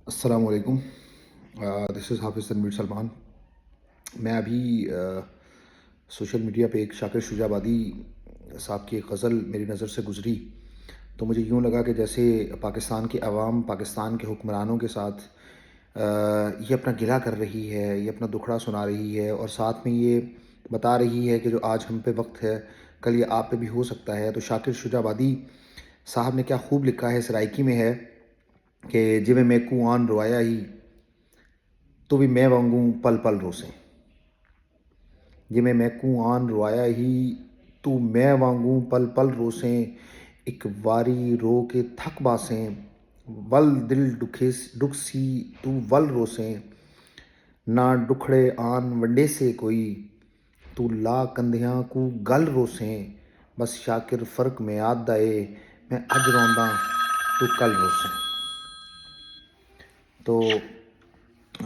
السلام علیکم. دس از حافظ تنویر سلمان. میں ابھی سوشل میڈیا پہ ایک شاکر شجاع آبادی صاحب کی ایک غزل میری نظر سے گزری تو مجھے یوں لگا کہ جیسے پاکستان کی عوام پاکستان کے حکمرانوں کے ساتھ یہ اپنا گلہ کر رہی ہے، یہ اپنا دکھڑا سنا رہی ہے اور ساتھ میں یہ بتا رہی ہے کہ جو آج ہم پہ وقت ہے کل یہ آپ پہ بھی ہو سکتا ہے. تو شاکر شجاع آبادی صاحب نے کیا خوب لکھا ہے، سرائکی میں ہے کہ جویں میں کو آن روایا ہی تو بھی میں وانگوں پل پل روسیں. جویں میں کو آن روایا ہی تو میں وانگوں پل پل روسیں. ایک واری رو کے تھک باسیں ول دل ڈک سی تو ول روسیں. نہ ڈکھڑے آن ونڈے سے کوئی تو لا کندھیاں کو گل روسیں. بس شاکر فرق میں آد دائے میں اج رونداں تو کل روسیں. تو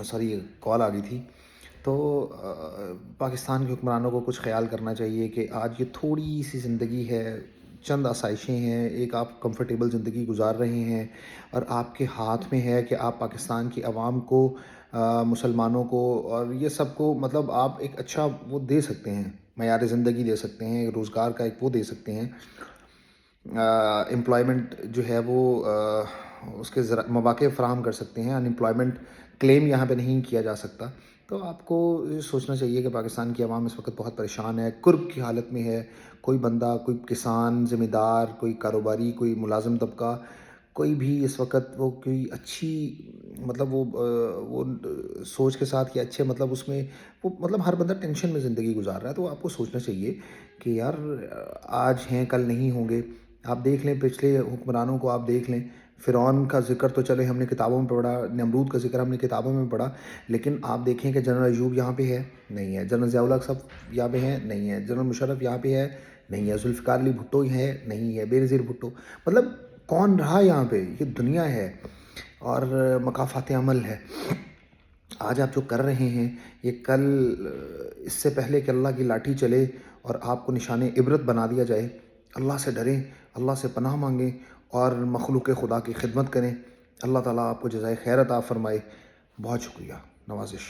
سوری کال آ گئی تھی. تو پاکستان کے حکمرانوں کو کچھ خیال کرنا چاہیے کہ آج یہ تھوڑی سی زندگی ہے، چند آسائشیں ہیں، ایک آپ کمفرٹیبل زندگی گزار رہے ہیں اور آپ کے ہاتھ میں ہے کہ آپ پاکستان کی عوام کو، مسلمانوں کو اور یہ سب کو مطلب آپ ایک اچھا وہ دے سکتے ہیں، معیار زندگی دے سکتے ہیں، روزگار کا ایک وہ دے سکتے ہیں، امپلائمنٹ جو ہے وہ اس کے مواقع فراہم کر سکتے ہیں. ان امپلائمنٹ کلیم یہاں پہ نہیں کیا جا سکتا. تو آپ کو یہ سوچنا چاہیے کہ پاکستان کی عوام اس وقت بہت پریشان ہے، کرب کی حالت میں ہے. کوئی بندہ، کوئی کسان، ذمہ دار، کوئی کاروباری، کوئی ملازم طبقہ، کوئی بھی اس وقت وہ کوئی اچھی مطلب وہ سوچ کے ساتھ کہ اچھے مطلب اس میں وہ مطلب ہر بندہ ٹینشن میں زندگی گزار رہا ہے. تو آپ کو سوچنا چاہیے کہ یار آج ہیں کل نہیں ہوں گے. آپ دیکھ لیں پچھلے حکمرانوں کو، آپ دیکھ لیں فرعون کا ذکر تو چلے ہم نے کتابوں میں پڑھا، نمرود کا ذکر ہم نے کتابوں میں پڑھا، لیکن آپ دیکھیں کہ جنرل ایوب یہاں پہ ہے نہیں ہے، جنرل ضیاء الحق صاحب یہاں پہ ہیں نہیں ہے، جنرل مشرف یہاں پہ ہے نہیں ہے، ذوالفقار علی بھٹو ہے نہیں ہے، بے نظیر بھٹو. مطلب کون رہا یہاں پہ؟ یہ دنیا ہے اور مکافات عمل ہے. آج آپ جو کر رہے ہیں یہ کل اس سے پہلے کہ اللہ کی لاٹھی چلے اور آپ کو نشان عبرت بنا دیا جائے، اللہ سے ڈریں، اللہ سے پناہ مانگیں اور مخلوق خدا کی خدمت کریں. اللہ تعالیٰ آپ کو جزائے خیر عطا فرمائے. بہت شکریہ. نوازش.